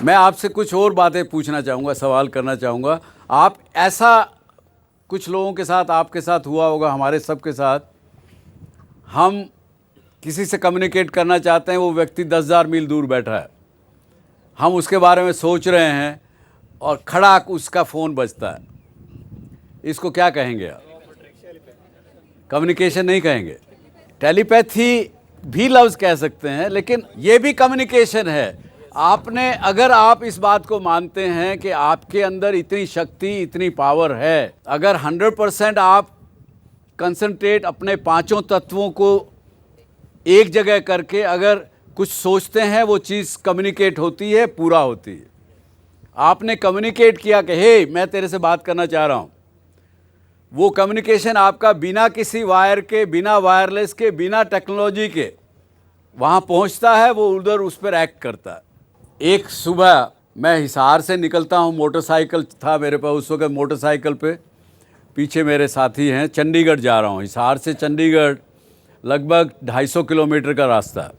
मैं आपसे कुछ और बातें पूछना चाहूँगा, सवाल करना चाहूँगा। आप ऐसा कुछ लोगों के साथ, आपके साथ हुआ होगा, हमारे सबके साथ, हम किसी से कम्युनिकेट करना चाहते हैं, वो व्यक्ति 10,000 मील दूर बैठा है, हम उसके बारे में सोच रहे हैं और खड़ाक उसका फ़ोन बजता है। इसको क्या कहेंगे आप? कम्युनिकेशन नहीं कहेंगे, टेलीपैथी भी लफ्ज़ कह सकते हैं, लेकिन ये भी कम्युनिकेशन है। आपने, अगर आप इस बात को मानते हैं कि आपके अंदर इतनी शक्ति, इतनी पावर है, अगर 100% आप कंसंट्रेट अपने पांचों तत्वों को एक जगह करके अगर कुछ सोचते हैं, वो चीज़ कम्युनिकेट होती है, पूरा होती है। आपने कम्युनिकेट किया कि हे, मैं तेरे से बात करना चाह रहा हूँ। वो कम्युनिकेशन आपका बिना किसी वायर के, बिना वायरलेस के, बिना टेक्नोलॉजी के वहाँ पहुँचता है, वो उधर उस पर एक्ट करता है। एक सुबह मैं हिसार से निकलता हूँ, मोटरसाइकिल था मेरे पास उस वक्त, मोटरसाइकिल पे पीछे मेरे साथी हैं, चंडीगढ़ जा रहा हूँ। हिसार से चंडीगढ़ लगभग 250 किलोमीटर का रास्ता है।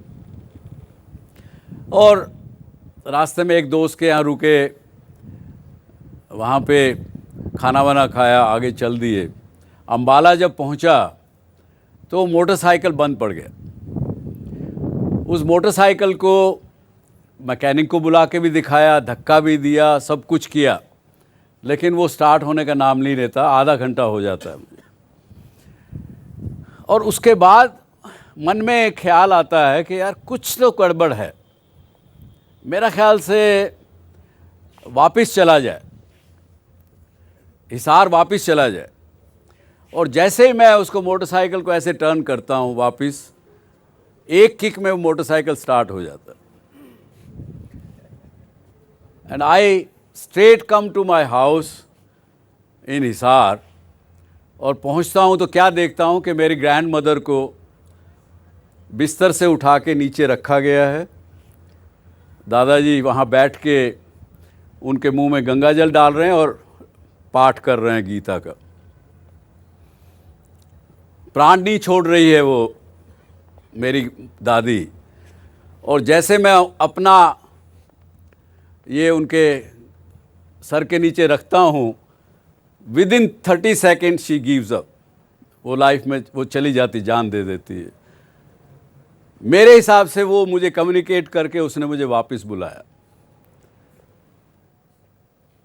और रास्ते में एक दोस्त के यहाँ रुके, वहाँ पे खाना वाना खाया, आगे चल दिए। अम्बाला जब पहुँचा तो मोटरसाइकिल बंद पड़ गया। उस मोटरसाइकिल को मैकेनिक को बुला के भी दिखाया, धक्का भी दिया, सब कुछ किया, लेकिन वो स्टार्ट होने का नाम नहीं लेता। आधा घंटा हो जाता है मुझे। और उसके बाद मन में एक ख्याल आता है कि यार कुछ तो गड़बड़ है, मेरा ख्याल से वापस चला जाए, हिसार वापस चला जाए। और जैसे ही मैं उसको, मोटरसाइकिल को ऐसे टर्न करता हूँ वापस, एक किक में वो मोटरसाइकिल स्टार्ट हो जाता है। And I straight come to my house in Hisar. और पहुंचता हूं तो क्या देखता हूं कि मेरी ग्रैंड मदर को बिस्तर से उठा के नीचे रखा गया है। दादाजी वहां बैठ के उनके मुंह में गंगा जल डाल रहे हैं और पाठ कर रहे हैं गीता का। प्राण नहीं छोड़ रही है वो मेरी दादी। और जैसे मैं अपना ये उनके सर के नीचे रखता हूँ, with in 30 second she gives up. वो लाइफ में वो चली जाती, जान दे देती है। मेरे हिसाब से वो मुझे कम्युनिकेट करके उसने मुझे वापस बुलाया।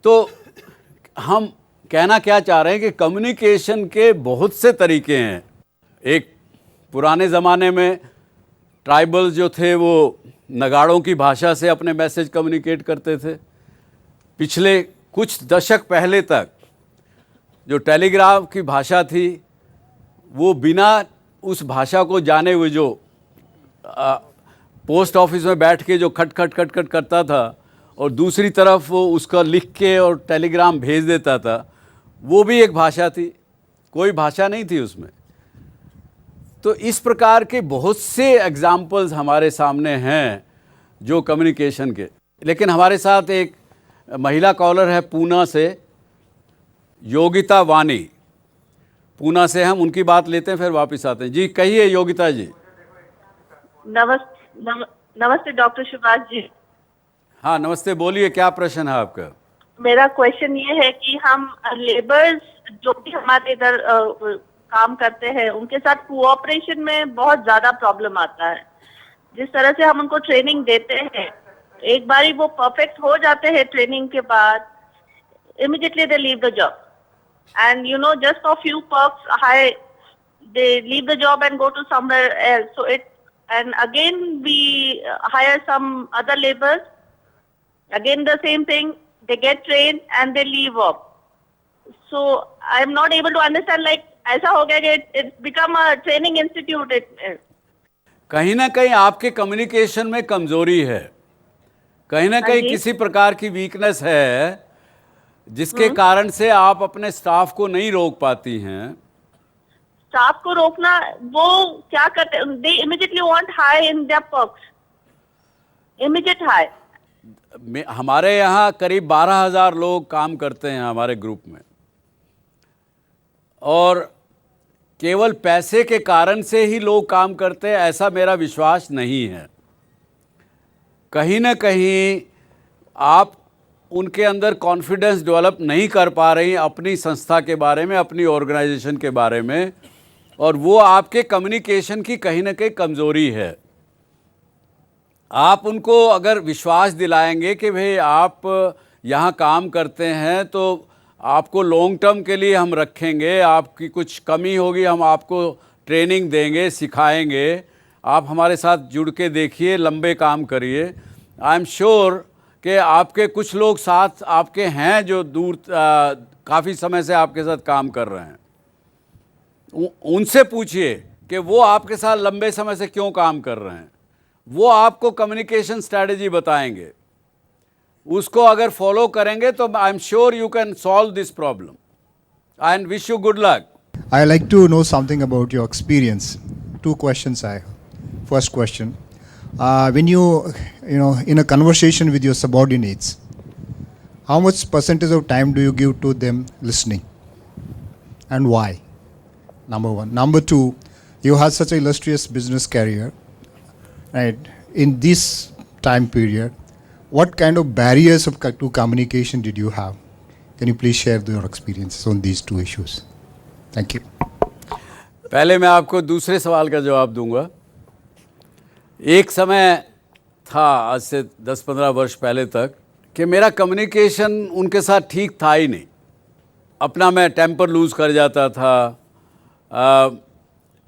तो हम कहना क्या चाह रहे हैं कि कम्युनिकेशन के बहुत से तरीके हैं। एक पुराने ज़माने में ट्राइबल्स जो थे वो नगाड़ों की भाषा से अपने मैसेज कम्युनिकेट करते थे। पिछले कुछ दशक पहले तक जो टेलीग्राफ की भाषा थी, वो बिना उस भाषा को जाने हुए जो पोस्ट ऑफिस में बैठ के जो खट खट खट खट करता था और दूसरी तरफ वो उसका लिख के और टेलीग्राम भेज देता था, वो भी एक भाषा थी, कोई भाषा नहीं थी उसमें। तो इस प्रकार के बहुत से एग्जाम्पल्स हमारे सामने हैं जो कम्युनिकेशन के। लेकिन हमारे साथ एक महिला कॉलर है पूना से, योगिता वानी। पूना से हम उनकी बात लेते हैं, फिर वापस आते हैं। जी कहिए योगिता जी। नमस्ते डॉक्टर सुभाष जी। हाँ नमस्ते, बोलिए, क्या प्रश्न है आपका? मेरा क्वेश्चन ये है कि हम लेबर्स जो भी हमारे इधर काम करते हैं, उनके साथ कोऑपरेशन में बहुत ज्यादा प्रॉब्लम आता है। जिस तरह से हम उनको ट्रेनिंग देते हैं, एक बारी वो परफेक्ट हो जाते हैं ट्रेनिंग के बाद, immediately they leave the job, and just for few perks high, they leave the job and go to somewhere else. So and again we hire some other laborers, again the same thing, they get trained and they leave off. So I'm not able to understand, like ऐसा हो गया कि it's become a training institute. कहीं ना कहीं आपके communication में कमजोरी है, कहीं ना कहीं किसी प्रकार की वीकनेस है, जिसके कारण से आप अपने स्टाफ को नहीं रोक पाती हैं। स्टाफ को रोकना, वो क्या करते हैं, they immediately want high in their perks, immediate high. हमारे यहाँ करीब 12,000 लोग काम करते हैं हमारे ग्रुप में, और केवल पैसे के कारण से ही लोग काम करते हैं ऐसा मेरा विश्वास नहीं है। कहीं ना कहीं आप उनके अंदर कॉन्फिडेंस डेवलप नहीं कर पा रही अपनी संस्था के बारे में, अपनी ऑर्गेनाइजेशन के बारे में, और वो आपके कम्युनिकेशन की कहीं ना कहीं कमज़ोरी है। आप उनको अगर विश्वास दिलाएंगे कि भाई आप यहाँ काम करते हैं तो आपको लॉन्ग टर्म के लिए हम रखेंगे, आपकी कुछ कमी होगी हम आपको ट्रेनिंग देंगे, सिखाएंगे, आप हमारे साथ जुड़ के देखिए, लंबे काम करिए। आई एम श्योर कि आपके कुछ लोग साथ आपके हैं जो दूर काफ़ी समय से आपके साथ काम कर रहे हैं। उनसे पूछिए कि वो आपके साथ लंबे समय से क्यों काम कर रहे हैं, वो आपको कम्युनिकेशन स्ट्रैटेजी बताएंगे। उसको अगर फॉलो करेंगे तो I am sure you can solve this problem and wish you good luck. I like to know something about your experience. Two questions I have. First question, when you know, in a conversation with your subordinates, how much percentage of time do you give to them listening, and why? Number one. Number two, you had such an illustrious business career, right? In this time period, what kind of barriers to communication did you have? Can you please share your experiences on these two issues? Thank you. पहले मैं आपको दूसरे सवाल का जवाब दूंगा। एक समय था, आज से 10-15 वर्ष पहले तक, कि मेरा कम्युनिकेशन उनके साथ ठीक था ही नहीं। अपना मैं टेम्पर लूज़ कर जाता था।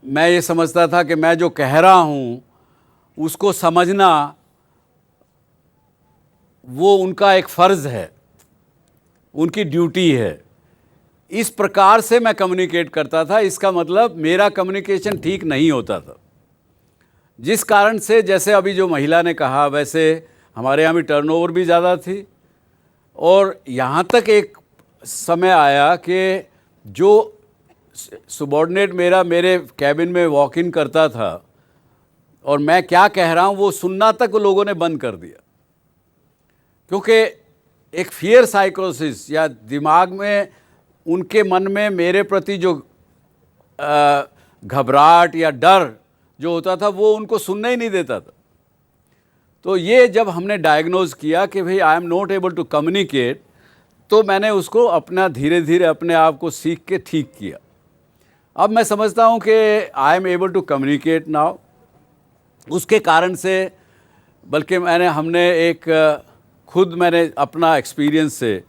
मैं ये समझता था कि मैं जो कह रहा हूँ उसको समझना वो उनका एक फ़र्ज़ है, उनकी ड्यूटी है। इस प्रकार से मैं कम्युनिकेट करता था। इसका मतलब मेरा कम्युनिकेशन ठीक नहीं होता था, जिस कारण से, जैसे अभी जो महिला ने कहा, वैसे हमारे यहाँ भी टर्नओवर भी ज़्यादा थी। और यहाँ तक एक समय आया कि जो सबॉर्डिनेट मेरे कैबिन में वॉक इन करता था और मैं क्या कह रहा हूँ वो सुनना तक लोगों ने बंद कर दिया, क्योंकि एक फियर साइकोसिस या दिमाग में, उनके मन में मेरे प्रति जो घबराहट या डर जो होता था वो उनको सुनने ही नहीं देता था। तो ये जब हमने डायग्नोज किया कि भाई I am not able to communicate, तो मैंने उसको अपना धीरे धीरे अपने आप को सीख के ठीक किया। अब मैं समझता हूँ कि I am able to communicate now. उसके कारण से, बल्कि मैंने अपना एक्सपीरियंस से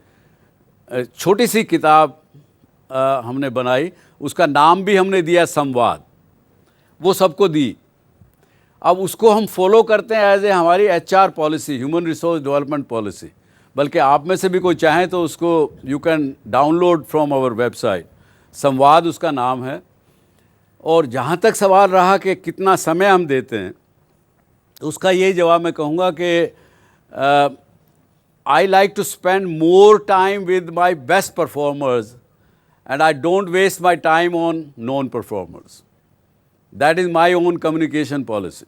छोटी सी किताब हमने बनाई, उसका नाम भी हमने दिया संवाद, वो सबको दी। अब उसको हम फॉलो करते हैं एज ए हमारी HR policy, human resource development policy. बल्कि आप में से भी कोई चाहें तो उसको you can download from our website. Samvad उसका नाम है। और जहाँ तक सवाल रहा कि कितना समय हम देते हैं, उसका यही जवाब मैं कहूँगा कि I like to spend more time with my best performers and I don't waste my time on non-performers. That is my own communication policy.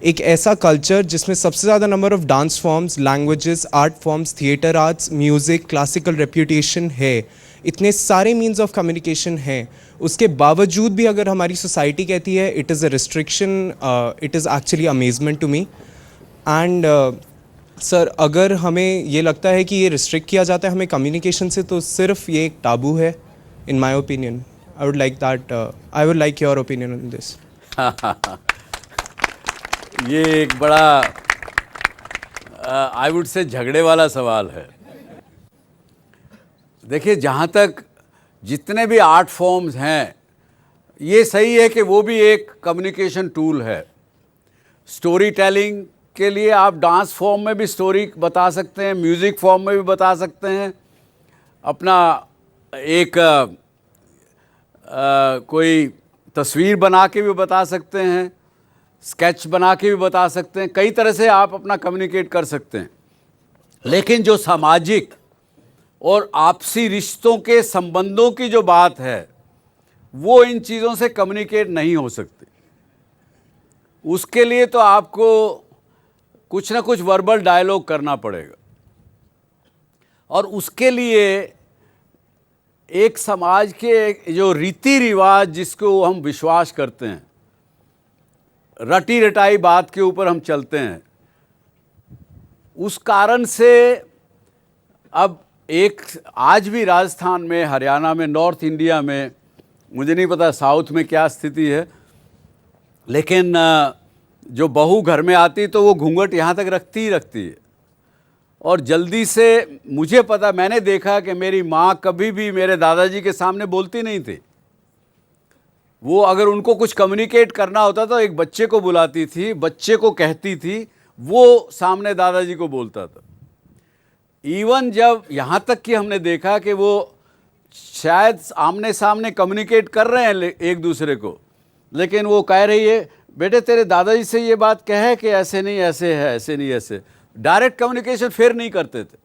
एक ऐसा कल्चर जिसमें सबसे ज़्यादा number of dance forms, languages, art forms, theatre arts, music, classical reputation है, इतने सारे means of communication हैं, उसके बावजूद भी अगर हमारी सोसाइटी कहती है it is a restriction, it is actually amazement to me. And sir, अगर हमें ये लगता है कि ये रिस्ट्रिक्ट किया जाता है हमें कम्युनिकेशन से, तो सिर्फ ये एक टाबू है in my opinion. I would like your opinion on this. ये एक बड़ा आई वुड से झगड़े वाला सवाल है। देखिए, जहाँ तक जितने भी आर्ट फॉर्म्स हैं, ये सही है कि वो भी एक कम्युनिकेशन टूल है। स्टोरी टेलिंग के लिए आप डांस फॉर्म में भी स्टोरी बता सकते हैं, म्यूज़िक फॉर्म में भी बता सकते हैं, अपना एक कोई तस्वीर बना के भी बता सकते हैं, स्केच बना के भी बता सकते हैं। कई तरह से आप अपना कम्युनिकेट कर सकते हैं। लेकिन जो सामाजिक और आपसी रिश्तों के संबंधों की जो बात है, वो इन चीज़ों से कम्युनिकेट नहीं हो सकती। उसके लिए तो आपको कुछ ना कुछ वर्बल डायलॉग करना पड़ेगा। और उसके लिए एक समाज के जो रीति रिवाज जिसको हम विश्वास करते हैं, रटी रटाई बात के ऊपर हम चलते हैं, उस कारण से अब एक आज भी राजस्थान में, हरियाणा में, नॉर्थ इंडिया में, मुझे नहीं पता साउथ में क्या स्थिति है, लेकिन जो बहू घर में आती तो वो घूंघट यहाँ तक रखती ही रखती है। और जल्दी से, मुझे पता, मैंने देखा कि मेरी माँ कभी भी मेरे दादाजी के सामने बोलती नहीं थी। वो अगर उनको कुछ कम्युनिकेट करना होता तो एक बच्चे को बुलाती थी, बच्चे को कहती थी, वो सामने दादाजी को बोलता था। इवन जब यहाँ तक कि हमने देखा कि वो शायद आमने सामने कम्युनिकेट कर रहे हैं एक दूसरे को, लेकिन वो कह रही है, बेटे तेरे दादाजी से ये बात कहे कि ऐसे नहीं ऐसे है, ऐसे नहीं ऐसे। डायरेक्ट कम्युनिकेशन फिर नहीं करते थे।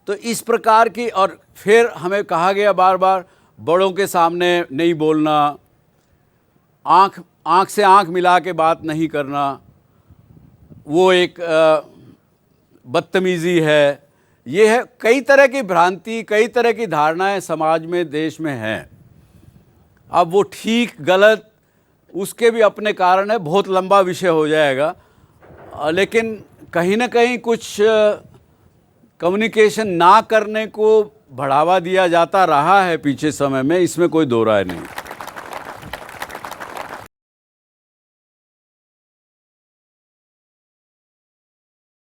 तो इस प्रकार की, और फिर हमें कहा गया बार बार, बड़ों के सामने नहीं बोलना, आँख से आँख मिला के बात नहीं करना, वो एक बदतमीज़ी है। ये है, कई तरह की भ्रांति, कई तरह की धारणाएं समाज में, देश में हैं। अब वो ठीक गलत उसके भी अपने कारण है, बहुत लंबा विषय हो जाएगा, लेकिन कहीं ना कहीं कुछ कम्युनिकेशन ना करने को बढ़ावा दिया जाता रहा है पीछे समय में, इसमें कोई दो राय नहीं।